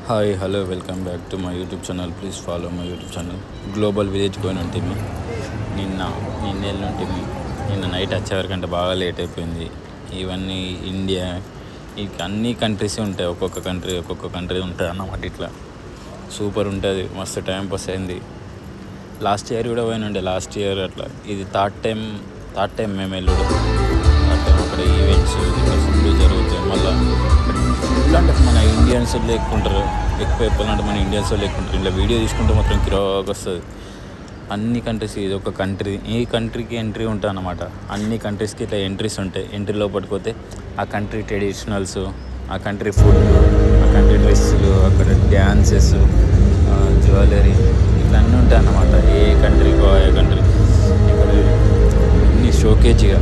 Hi hello welcome back to my YouTube channel. Please follow my YouTube channel. Global village పోయిన ఉంటుంది నిన్నేళ్ళు ఉంటుంది. నిన్న night వచ్చేవరకంటే బాగా late అయిపోయింది. ఇవన్నీ ఇండియా, ఇక అన్ని కంట్రీస్ ఉంటాయి. ఒక్కొక్క కంట్రీ ఉంటుంది అన్నమాట. ఇట్లా సూపర్ ఉంటుంది, మస్తు టైం పాస్ అయింది. లాస్ట్ ఇయర్ కూడా పోయిన ఉండే, లాస్ట్ ఇయర్ అట్లా. ఇది థర్డ్ టైం మేము వెళ్ళడం. థర్డ్ టైం అక్కడ ఈవెంట్స్ ఇట్లా ఫుల్ జరుగుతాయి. మళ్ళీ ఫుల్ అంటే మన ఇండియన్స్ లేకుంటారు, ఎక్కువ చెప్పాలంటే మన ఇండియన్స్ లేకుంటారు. ఇలా వీడియో తీసుకుంటే మాత్రం కిరాక్ వస్తుంది. అన్ని కంట్రీస్, ఇది ఒక కంట్రీ, ఈ కంట్రీకి ఎంట్రీ ఉంటుంది అన్నమాట. అన్ని కంట్రీస్కి ఇట్లా ఎంట్రీస్ ఉంటాయి. ఎంట్రీ లోపలికి పోతే ఆ కంట్రీ ట్రెడిషనల్స్, ఆ కంట్రీ ఫుడ్, ఆ కంట్రీ డ్రెస్సులు, అక్కడ డ్యాన్సెస్, జ్యువెలరీ ఇట్లా అన్నీ ఉంటాయి అన్నమాట. ఏ కంట్రీకో ఏ కంట్రీ. ఇక్కడ అన్ని షోకేజ్గా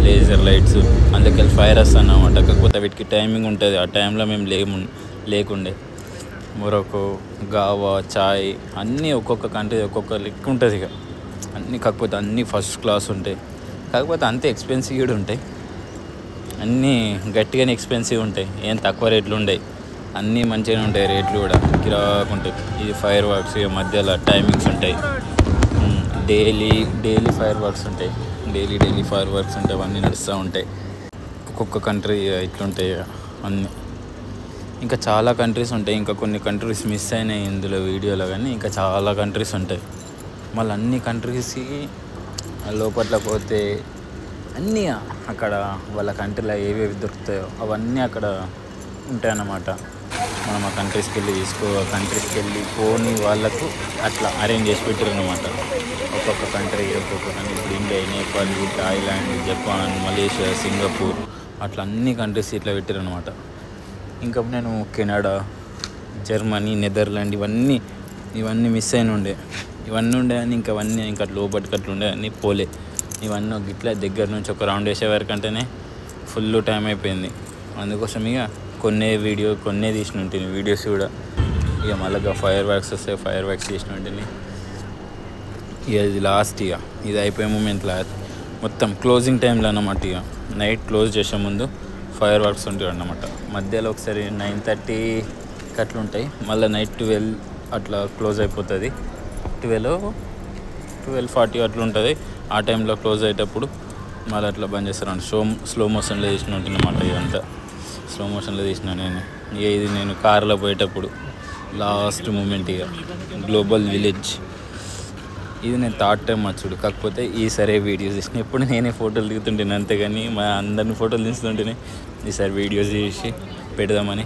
లేజర్ లైట్స్, అందుకెళ్ళి ఫైర్ వస్తాయి అన్నమాట. కాకపోతే వీటికి టైమింగ్ ఉంటుంది. ఆ టైంలో మేము లేకుండే. మొరొకో, గావా, చాయ్ అన్నీ ఒక్కొక్క కంట్రీ ఒక్కొక్క లెక్క ఉంటుంది. ఇక అన్నీ కాకపోతే అన్నీ ఫస్ట్ క్లాస్ ఉంటాయి. కాకపోతే అంతే ఎక్స్పెన్సివ్ కూడా ఉంటాయి. అన్నీ గట్టిగానే ఎక్స్పెన్సివ్ ఉంటాయి. ఏం తక్కువ రేట్లు ఉండవు. అన్నీ మంచిగానే ఉంటాయి రేట్లు కూడా, కిరాక్ ఉంటాయి. ఇది ఫైర్ వర్క్స్, ఇక మధ్యలో టైమింగ్స్ ఉంటాయి. డైలీ ఫైర్ వర్క్స్ ఉంటాయి. డైలీ ఫైర్ వర్క్స్ ఉంటాయి. అవన్నీ నడుస్తూ ఉంటాయి. ఒక్కొక్క కంట్రీ ఇట్లుంటాయి అన్నీ. ఇంకా చాలా కంట్రీస్ ఉంటాయి. ఇంకా కొన్ని కంట్రీస్ మిస్ అయినాయి ఇందులో వీడియోలో, కానీ ఇంకా చాలా కంట్రీస్ ఉంటాయి. మళ్ళీ అన్ని కంట్రీస్కి లోపట్ల పోతే అన్నీ అక్కడ వాళ్ళ కంట్రీలో ఏవేవి దొరుకుతాయో అవన్నీ అక్కడ ఉంటాయన్నమాట. మనం ఆ కంట్రీస్కి వెళ్ళి ఆ కంట్రీస్కి వెళ్ళి పోని వాళ్ళకు అట్లా అరేంజ్ చేసి పెట్టారు అన్నమాట. ఒక్కొక్క కంట్రీ ఇప్పుడు India, Nepal, Thailand, Japan, Malaysia, Singapore అట్లా అన్ని కంట్రీస్ ఇట్లా పెట్టారు అనమాట. ఇంకా నేను కెనడా, జర్మనీ, నెదర్లాండ్ ఇవన్నీ మిస్ అయిన ఉండే. ఇవన్నీ ఉండే అని ఇంకా లోపలికి అట్లా ఉండే అని పోలే. ఇవన్నీ ఇట్లా దగ్గర నుంచి ఒక రౌండ్ వేసే వరకంటేనే ఫుల్ టైం అయిపోయింది. అందుకోసం ఇక కొన్నే తీసిన ఉంటుంది వీడియోస్ కూడా. ఇక మళ్ళీ ఫైర్ వర్క్స్ వస్తాయి, ఫైర్ వర్క్స్ తీసిన ఉంటుంది. ఇక ఇది లాస్ట్, ఇక ఇది అయిపోయే మూమెంట్ మొత్తం క్లోజింగ్ టైంలో అన్నమాట. ఇక నైట్ క్లోజ్ చేసే ముందు ఫైర్ వర్క్స్ ఉంటాయి అన్నమాట. మధ్యలో ఒకసారి 9:30కి అట్లా ఉంటాయి. మళ్ళీ నైట్ 12 అట్లా క్లోజ్ అయిపోతుంది. 12:40 అట్లా ఉంటుంది. ఆ టైంలో క్లోజ్ అయ్యేటప్పుడు మళ్ళీ అట్లా బంద్ చేస్తాను. స్లో మోషన్లో తీసిన ఉంటుంది అన్నమాట. ఇదంతా స్లో మోషన్లో తీసిన ఇది నేను కార్లో పోయేటప్పుడు లాస్ట్ మూమెంట్. ఇక గ్లోబల్ విలేజ్ ఇది నేను థర్డ్ టైం వచ్చుడు. కాకపోతే ఈసారి వీడియోస్ తీసిన. ఎప్పుడు నేనే ఫోటోలు దిగుతుంటేనే, అంతేగాని మా అందరిని ఫోటోలు తీస్తుంటేనే ఈసారి వీడియోస్ తీసి పెడదామని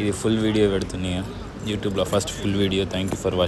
ఇది ఫుల్ వీడియో పెడుతున్నాయి యూట్యూబ్లో. First full video. Thank you for watching.